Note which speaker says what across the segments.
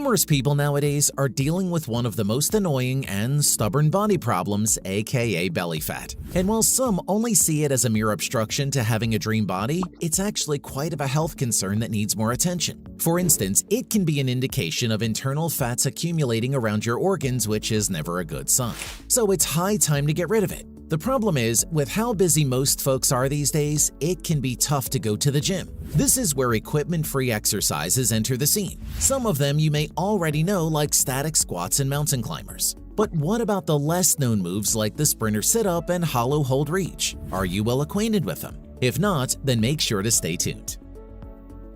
Speaker 1: Numerous people nowadays are dealing with one of the most annoying and stubborn body problems, aka belly fat. And while some only see it as a mere obstruction to having a dream body, it's actually quite of a health concern that needs more attention. For instance, it can be an indication of internal fats accumulating around your organs, which is never a good sign. So it's high time to get rid of it. The problem is, with how busy most folks are these days, it can be tough to go to the gym. This is where equipment-free exercises enter the scene. Some of them you may already know, like static squats and mountain climbers. But what about the less-known moves like the sprinter sit-up and hollow hold reach? Are you well acquainted with them? If not, then make sure to stay tuned.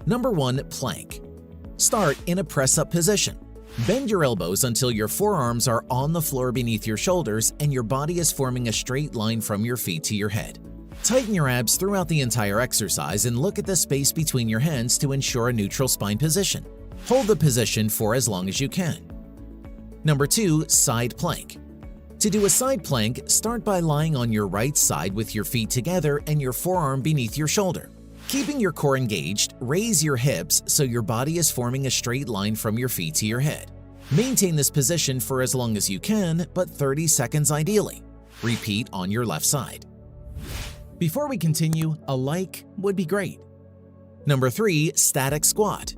Speaker 1: Number 1. Plank. Start in a press-up position. Bend your elbows until your forearms are on the floor beneath your shoulders and your body is forming a straight line from your feet to your head. Tighten your abs throughout the entire exercise and look at the space between your hands to ensure a neutral spine position. Hold the position for as long as you can. Number 2. Side plank. To do a side plank, start by lying on your right side with your feet together and your forearm beneath your shoulder. Keeping your core engaged, raise your hips so your body is forming a straight line from your feet to your head. Maintain this position for as long as you can, but 30 seconds ideally. Repeat on your left side. Before we continue, a like would be great. Number 3. Static squat.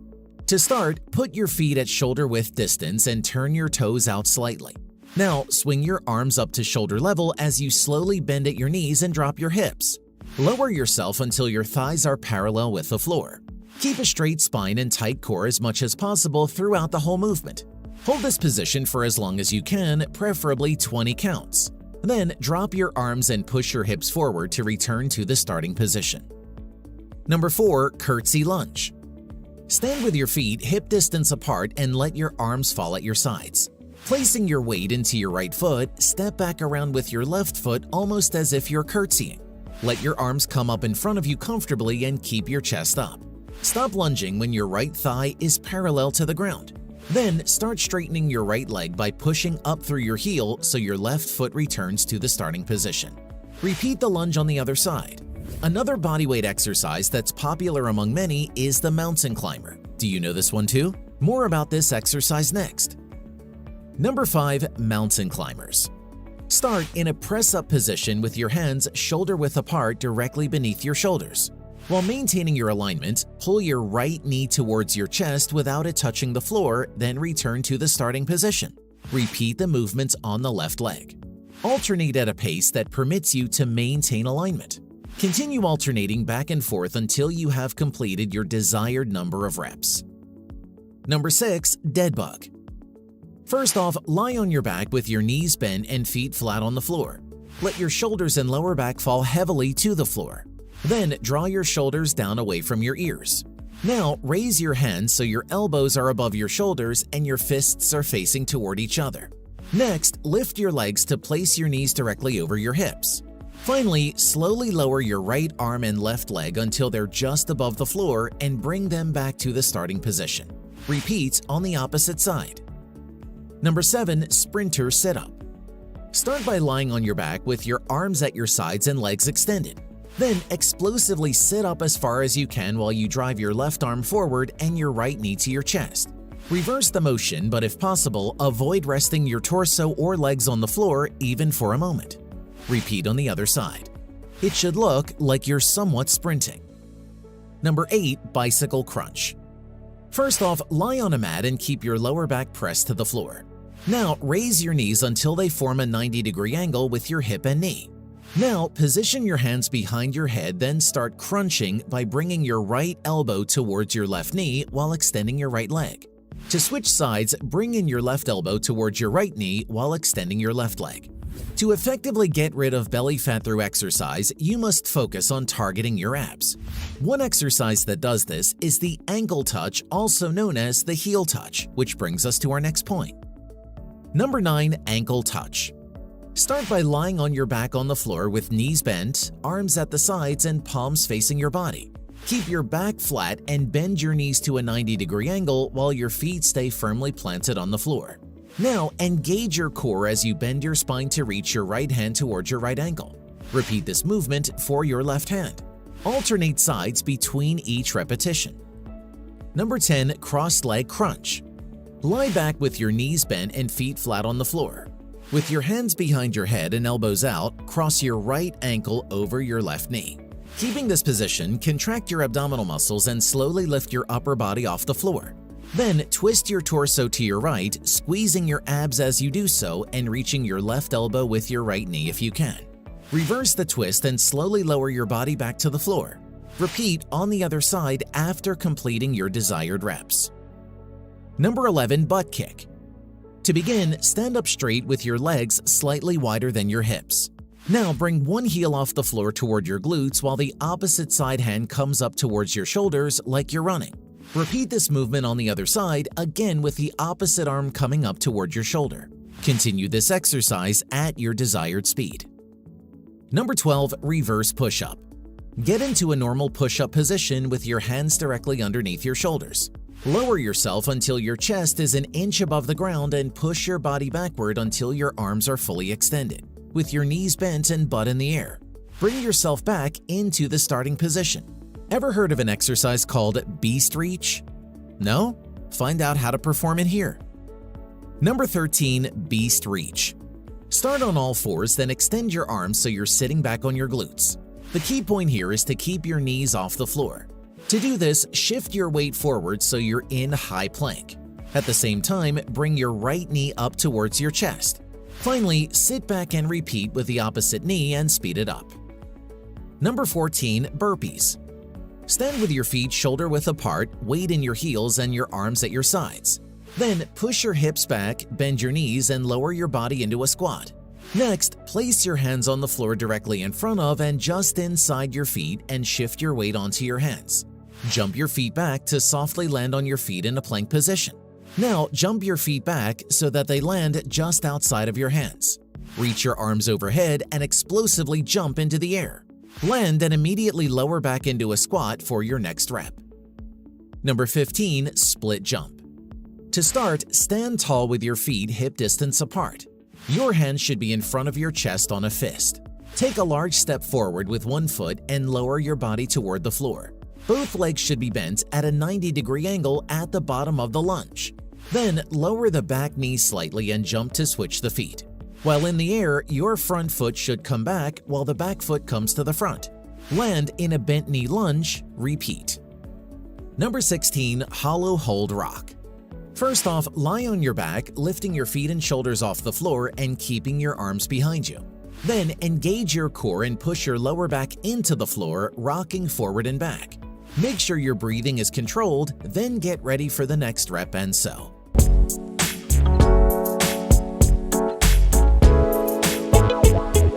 Speaker 1: To start, put your feet at shoulder width distance and turn your toes out slightly. Now, swing your arms up to shoulder level as you slowly bend at your knees and drop your hips. Lower yourself until your thighs are parallel with the floor. Keep a straight spine and tight core as much as possible throughout the whole movement. Hold this position for as long as you can, preferably 20 counts. Then drop your arms and push your hips forward to return to the starting position. Number 4. Curtsy lunge. Stand with your feet hip distance apart and let your arms fall at your sides. Placing your weight into your right foot, step back around with your left foot almost as if you're curtsying. Let your arms come up in front of you comfortably and keep your chest up. Stop lunging when your right thigh is parallel to the ground. Then start straightening your right leg by pushing up through your heel so your left foot returns to the starting position. Repeat the lunge on the other side. Another bodyweight exercise that's popular among many is the mountain climber. Do you know this one too? More about this exercise next. Number 5. Mountain climbers. Start in a press-up position with your hands shoulder-width apart directly beneath your shoulders. While maintaining your alignment, pull your right knee towards your chest without it touching the floor, then return to the starting position. Repeat the movements on the left leg. Alternate at a pace that permits you to maintain alignment. Continue alternating back and forth until you have completed your desired number of reps. Number 6. Dead bug. First off, lie on your back with your knees bent and feet flat on the floor. Let your shoulders and lower back fall heavily to the floor. Then draw your shoulders down away from your ears. Now raise your hands so your elbows are above your shoulders and your fists are facing toward each other. Next, lift your legs to place your knees directly over your hips. Finally, slowly lower your right arm and left leg until they're just above the floor and bring them back to the starting position. Repeat on the opposite side. Number 7. Sprinter sit-up. Start by lying on your back with your arms at your sides and legs extended. Then explosively sit up as far as you can while you drive your left arm forward and your right knee to your chest. Reverse the motion, but if possible, avoid resting your torso or legs on the floor even for a moment. Repeat on the other side. It should look like you're somewhat sprinting. Number 8. Bicycle crunch. First off, lie on a mat and keep your lower back pressed to the floor. Now, raise your knees until they form a 90-degree angle with your hip and knee. Now, position your hands behind your head, then start crunching by bringing your right elbow towards your left knee while extending your right leg. To switch sides, bring in your left elbow towards your right knee while extending your left leg. To effectively get rid of belly fat through exercise, you must focus on targeting your abs. One exercise that does this is the ankle touch, also known as the heel touch, which brings us to our next point. Number 9. Ankle touch. Start by lying on your back on the floor with knees bent, arms at the sides, and palms facing your body. Keep your back flat and bend your knees to a 90-degree angle while your feet stay firmly planted on the floor. Now, engage your core as you bend your spine to reach your right hand towards your right ankle. Repeat this movement for your left hand. Alternate sides between each repetition. Number 10. Crossed leg crunch. Lie back with your knees bent and feet flat on the floor. With your hands behind your head and elbows out, cross your right ankle over your left knee. Keeping this position, contract your abdominal muscles and slowly lift your upper body off the floor. Then twist your torso to your right, squeezing your abs as you do so and reaching your left elbow with your right knee if you can. Reverse the twist and slowly lower your body back to the floor. Repeat on the other side after completing your desired reps. Number 11. Butt kick. To begin, stand up straight with your legs slightly wider than your hips. Now bring one heel off the floor toward your glutes while the opposite side hand comes up towards your shoulders like you're running. Repeat this movement on the other side, again with the opposite arm coming up toward your shoulder. Continue this exercise at your desired speed. Number 12. Reverse push-up. Get into a normal push-up position with your hands directly underneath your shoulders. Lower yourself until your chest is an inch above the ground and push your body backward until your arms are fully extended, with your knees bent and butt in the air. Bring yourself back into the starting position. Ever heard of an exercise called Beast Reach? No? Find out how to perform it here. Number 13. Beast Reach. Start on all fours, then extend your arms so you're sitting back on your glutes. The key point here is to keep your knees off the floor. To do this, shift your weight forward so you're in high plank. At the same time, bring your right knee up towards your chest. Finally, sit back and repeat with the opposite knee and speed it up. Number 14. Burpees. Stand with your feet shoulder-width apart, weight in your heels and your arms at your sides. Then push your hips back, bend your knees, and lower your body into a squat. Next, place your hands on the floor directly in front of and just inside your feet and shift your weight onto your hands. Jump your feet back to softly land on your feet in a plank position. Now jump your feet back so that they land just outside of your hands. Reach your arms overhead and explosively jump into the air. Land and immediately lower back into a squat for your next rep. Number 15. Split jump. To start, stand tall with your feet hip distance apart. Your hands should be in front of your chest on a fist. Take a large step forward with one foot and lower your body toward the floor. Both legs should be bent at a 90-degree angle at the bottom of the lunge. Then lower the back knee slightly and jump to switch the feet. While in the air, your front foot should come back while the back foot comes to the front. Land in a bent knee lunge, repeat. Number 16. Hollow hold rock. First off, lie on your back, lifting your feet and shoulders off the floor and keeping your arms behind you. Then engage your core and push your lower back into the floor, rocking forward and back. Make sure your breathing is controlled, then get ready for the next rep and so.